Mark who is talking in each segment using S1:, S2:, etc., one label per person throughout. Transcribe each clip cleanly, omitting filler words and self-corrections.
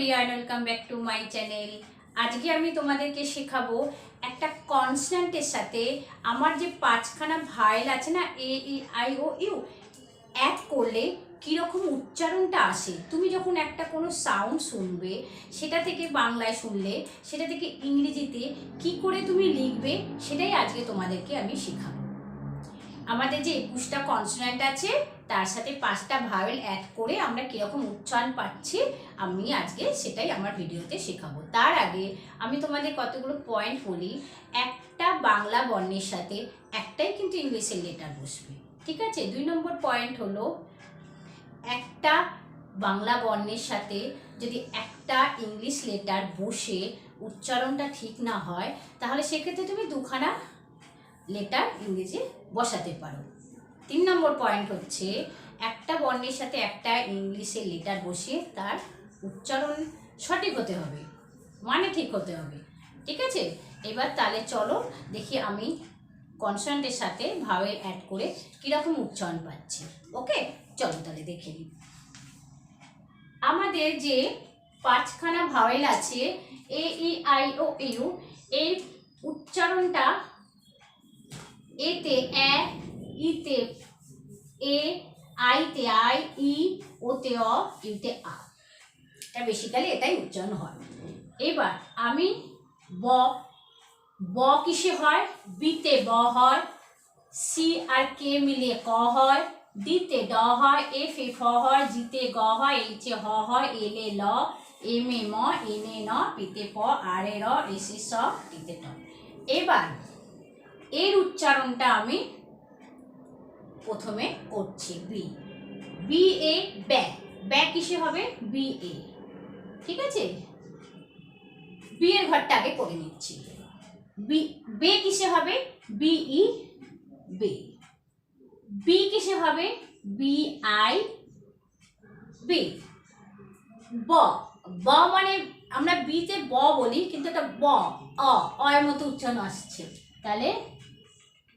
S1: Everyone, welcome back to my channel. আজকে আমি তোমাদেরকে শেখাবো একটা কনসোনেন্টের সাথে আমার যে পাঁচখানা ভায়েল আছে না, A E I O U, add করলে কীরকম উচ্চারণটা আসে। তুমি যখন একটা কোনো সাউন্ড শুনবে, সেটা থেকে বাংলায় শুনলে সেটা থেকে ইংরেজিতে কি করে তুমি লিখবে, সেটাই আজকে তোমাদেরকে আমি শেখাবো। আমাদের যে 21টা কনসোনেন্ট আছে তার সাথে 5টা ভাওয়েল অ্যাড করে আমরা কীরকম উচ্চারণ পাচ্ছি আমি আজকে সেটাই আমার ভিডিওতে শেখাবো। তার আগে আমি তোমাদের কতগুলো পয়েন্ট বলি। একটা বাংলা বর্ণের সাথে একটাই কিন্তু ইংলিশের লেটার বসবে, ঠিক আছে? 2 নম্বর পয়েন্ট হলো, একটা বাংলা বর্ণের সাথে যদি একটা ইংলিশ লেটার বসে উচ্চারণটা ঠিক না হয়, তাহলে সেক্ষেত্রে তুমি দুখানা লেটার ইংরেজি বসাতে পারো। 3 নম্বর পয়েন্ট হচ্ছে, একটা বর্ণের সাথে একটা ইংলিশের লেটার বসিয়ে তার উচ্চারণ সঠিক হতে হবে, মানে ঠিক হতে হবে, ঠিক আছে? এবার তাহলে চলো দেখি আমি কনসোনেন্টের সাথে ভাওয়েল অ্যাড করে কীরকম উচ্চারণ পাচ্ছি। ওকে, চলো তাহলে দেখে নিই। আমাদের যে 5খানা ভাওয়েল আছে এ ই আই ও ইউ, এই উচ্চারণটা এতে এ, ইতে এ, আইতে আই, ই, ওতে অ, ইউতে আ। এটা বেসিক্যালি এটাই উচ্চারণ হয়। এবার আমি ব, ব কিসে হয়? বিতে ব হয়, সি আর কে মিলিয়ে ক হয়, ডিতে ড হয়, এফ এ ফ হয়, জিতে গ হয়, এইচে হ হয়, এলে ল, এম এ ম, এনে ন, পিতে প, আর এ র, এসে স, টিতে ট। এবার এর উচ্চারণটা আমি প্রথমে করছি। বি, বি এ ব্যা, ব্যা কিসে হবে? বি এ, ঠিক আছে? বি এর ঘরটা আগে করে নিচ্ছি। বি, বে কিসে হবে? বি ই বে। বি কিসে হবে? বি আই বি। ব, ব মানে আমরা বিতে ব বলি, কিন্তু এটা ব, অ, অ এর মতো উচ্চারণ আসছে, তাহলে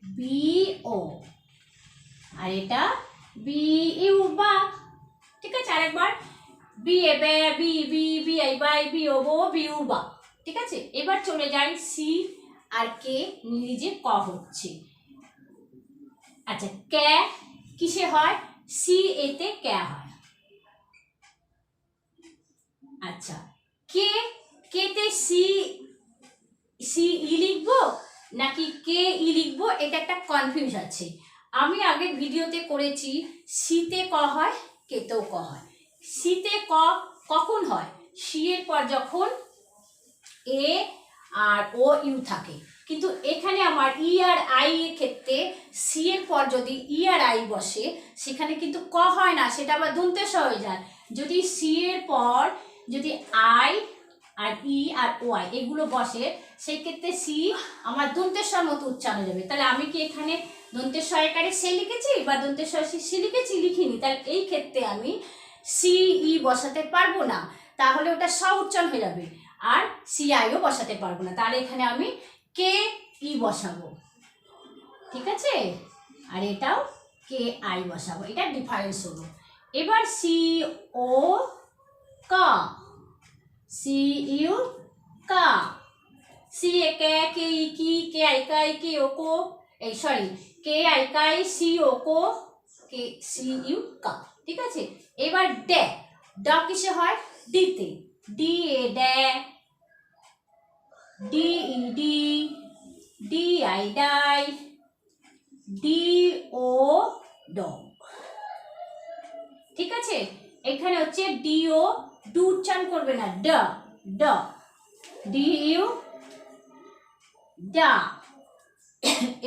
S1: বি ও। আর এটা বি ইউ বা, ঠিক আছে? আরেকবার বি এ বে, বি বি, বি আই বাই, বি ও বো, বি ইউ বা, ঠিক আছে? এবার চলে যাই সি আর কে মিলিয়ে যে ক হচ্ছে। আচ্ছা, কে কিসে হয়? সি এতে কে হয়। আচ্ছা, কে, কেতে সি, সি ই লিখবো নাকি কে ই লিখবো, এটা একটা কনফিউজ আছে। আমি আগের ভিডিওতে করেছি সিতে ক হয়, কেতেও ক হয়। সিতে ক কখন হয়? সি এর পর যখন এ আর ও ইউ থাকে, কিন্তু এখানে আমার ই আর আই এর ক্ষেত্রে সি এর পর যদি ই আর আই বসে, সেখানে কিন্তু ক হয় না, সেটা আবার দন্তেস হয়ে যায়। যদি সি এর পর যদি I R E R O I এগুলো বসে, সেই ক্ষেত্রে সি আমার দন্তেশ্বর মতো উচ্চারণ হয়ে যাবে। তাহলে আমি কি এখানে দন্তেশ্বর আকারে সে লিখেছি বা দন্তেশ্বর সি লিখেছি? লিখিনি। তাহলে এই ক্ষেত্রে আমি সি ই বসাতে পারবো না, তাহলে ওটা স উচ্চারণ হয়ে যাবে। আর সি আইও বসাতে পারবো না, তাহলে এখানে আমি কে ই বসাবো, ঠিক আছে? আর এটাও কে আই বসাবো, এটা ডিফারেন্স হলো। এবার সি ও কা, সি ইউ কা, সি এ কে, কে ই কি, কে আই কাই, কে ও কো, এই সরি, কে আই কাই, সি ও কো, কে সি ইউ কা, ঠিক আছে? এবার ডে, ড কিসে হয়? ডিতে, ডি এ ডে, ডি ই ডি, ডি আই ডাই, ডি ও ড, ঠিক আছে? এখানে হচ্ছে ডি ও, ডু উচ্চারণ করবে না, ড, ড, ডি ইউ ডা।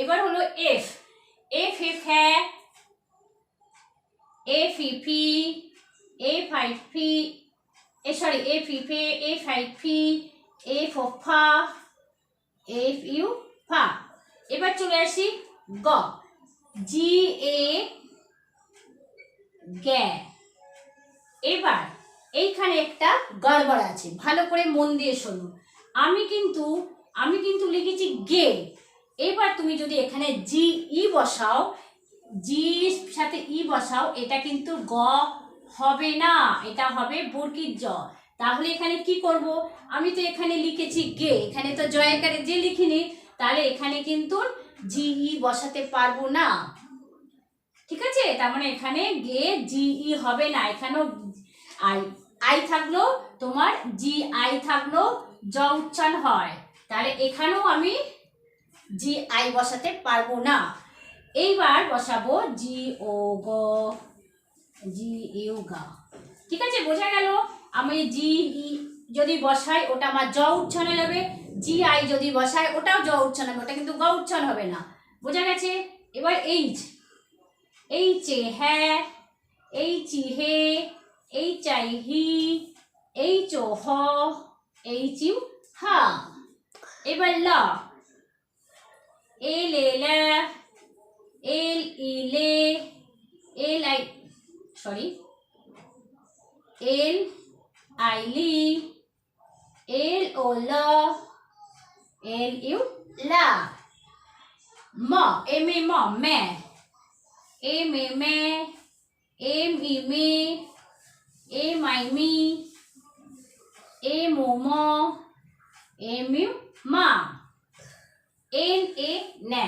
S1: এবার হলো এফ, এফ এ ফ্যা, এফ ই ফি, এফ আই ফি, সরি এফ ই ফে, এফ আই ফি, এফ ও ফা, এফ ইউ ফা। এবার চলে আসি গ, জি এ গ্যা। এবার এইখানে একটা গড়বড় আছে, ভালো করে মন দিয়ে শোনো। আমি কিন্তু লিখেছি গে। এবার তুমি যদি এখানে জি ই বসাও, জি সাথে ই বসাও, এটা কিন্তু গ হবে না, এটা হবে বর্গীর জ। তাহলে এখানে কি করব, আমি তো এখানে লিখেছি গে, এখানে তো জয়াকারে যে লিখিনি, তাহলে এখানে কিন্তু জিই বসাতে পারবো না। ঠিক আছে, তার মানে এখানে গে জিই হবে না, এখানেও আই আই থাকলো তোমার জি আই থাকলো জ উচ্চারণ হয়, তাহলে এখানেও আমি জি আই বসাতে পারবো না। এইবার বসাবো জি ও গ, জি ইউ গা। ঠিক আছে, বোঝা গেল? আমি জি ই যদি বসাই ওটা আমার জ উচ্চারণ হয়ে যাবে, জি আই যদি বসাই ওটাও জ উচ্চারণ হবে, ওটা কিন্তু গ উচ্চারণ হবে না। বোঝা গেছে? এবার এইচ, এইচে হ্যাঁ, এইচি হে, এইচাই হি, এইচো হ, এইচিউ হা। এবার ল, এল এ লা, এল ই লে, L I sorry L I লি, এল ও ল, এল ইউ লা। ম, এম এ ম মে, এম এ মে, এম ই মে, এম আই মি, এম ও ম, এম ইউ মা। এন এ নে,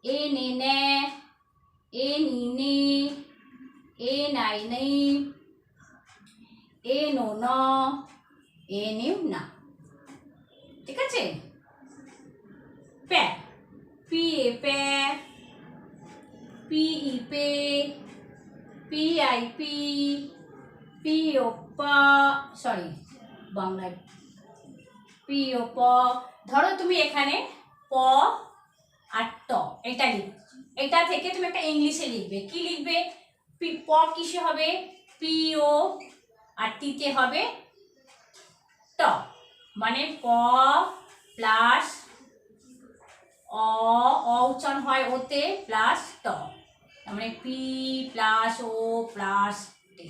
S1: এন এ নে, এন ই নে, এন আই নে, এন ও ন, এন ইউ না। ঠিক আছে? পে, পি এ পে, পি ই পে, পি আই পি, পি ও পা, সরি বাংলায় পি ও প। ধরো তুমি এখানে প আর ট এটা লিখ, এটা থেকে তুমি একটা ইংলিশে লিখবে, কি লিখবে? প কিসে হবে? পি ও, আর টিতে হবে ট, মানে প প্লাস অ, অ উচ্চারণ হয় ওতে প্লাস ট, তার মানে পি প্লাস ও প্লাস টি,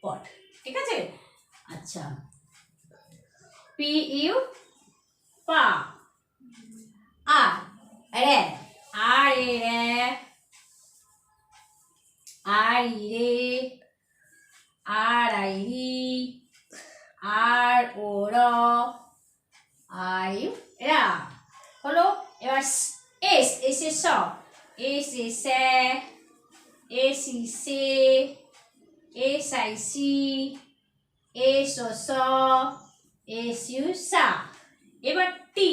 S1: পট। ঠিক আছে? আচ্ছা, পি ইউ পা, আর রে, আর এ রে, আর ই রে, আর আই রি, আর ও র, আর ইউ রা। হলো। এবার এস, এস এ স, এস এ সে, এস ই সে, এস আই সি, এস ও স, এস ইউ সা। এবার টি,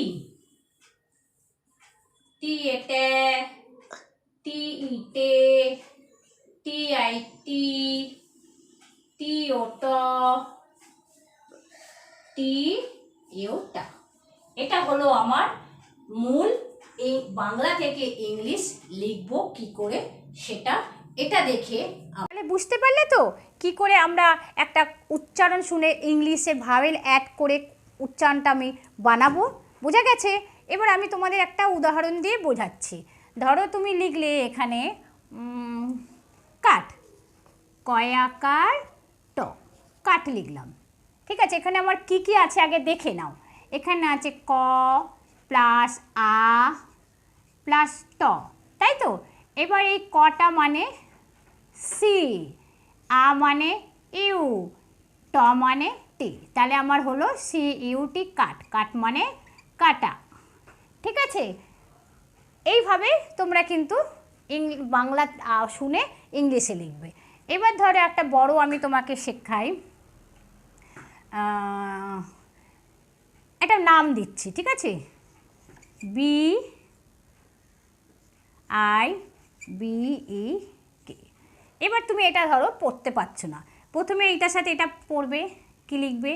S1: টি এ টে, টি ই টে, টি আই টি, টি ও ট, টি ইউ টা। এটা হলো আমার মূল এই বাংলা থেকে ইংলিশ লিখবো কি করে সেটা, এটা দেখে তাহলে বুঝতে পারলে তো কি করে আমরা একটা উচ্চারণ শুনে ইংলিশে ভাওয়েল অ্যাড করে উচ্চারণটা আমি বানাবো। বোঝা গেছে? এবার আমি তোমাদের একটা উদাহরণ দিয়ে বোঝাচ্ছি। ধরো তুমি লিখলে এখানে কাঠ, কয়াকার ট, কাঠ লিখলাম। ঠিক আছে, এখানে আমার কি কি আছে আগে দেখে নাও। এখানে আছে ক প্লাস আ প্লাস ট, তাই তো? এবার এই কটা মানে সি, আ মানে ইউ, ট মানে টি, তাহলে আমার হলো সি ইউ টি কাট, কাট মানে কাটা। ঠিক আছে, এইভাবে তোমরা কিন্তু বাংলা শুনে ইংলিশে লিখবে। এবার ধরো একটা বড় আমি তোমাকে শেখাই, একটা নাম দিচ্ছি। ঠিক আছে, বি আই বি ই কে। এবার তুমি এটা ধরো পড়তে পারছো না, প্রথমে এইটার সাথে এটা পড়বে, কি লিখবে?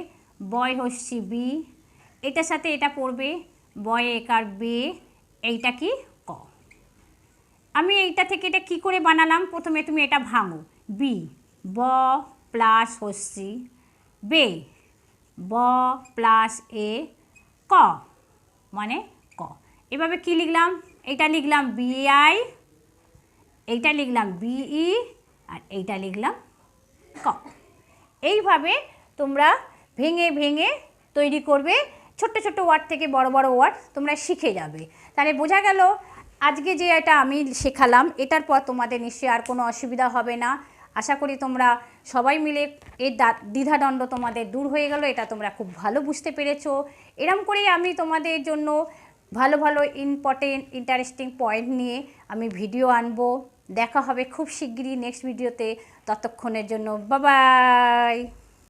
S1: বয় হস্যি বি, এটার সাথে এটা পড়বে বয় একার বে, এইটা কি? ক। আমি এইটা থেকে এটা কি করে বানালাম? প্রথমে তুমি এটা ভাঙো, বি, ব প্লাস হস্যি বে, ব প্লাস এ, ক মানে ক। এভাবে কি লিখলাম? এইটা লিখলাম বিআই, এইটা লিখলাম বিই, আর এইটা লিখলাম ক। এইভাবে তোমরা ভেঙে ভেঙে তৈরি করবে, ছোট্ট ছোট্ট ওয়ার্ড থেকে বড় বড় ওয়ার্ড তোমরা শিখে যাবে। তাহলে বোঝা গেল আজকে যে এটা আমি শেখালাম, এটার পর তোমাদের নিশ্চয়ই আর কোনো অসুবিধা হবে না।
S2: আশা করি তোমরা সবাই মিলে এই দ্বিধাদ্বন্দ্ব তোমাদের দূর হয়ে গেল, এটা তোমরা খুব ভালো বুঝতে পেরেছো। এরম করেই আমি তোমাদের জন্য ভালো ভালো ইম্পর্টেন্ট ইন্টারেস্টিং পয়েন্ট নিয়ে আমি ভিডিও আনবো। দেখা হবে খুব শিগগিরই নেক্সট ভিডিওতে। ততক্ষণের জন্য বাই বাই।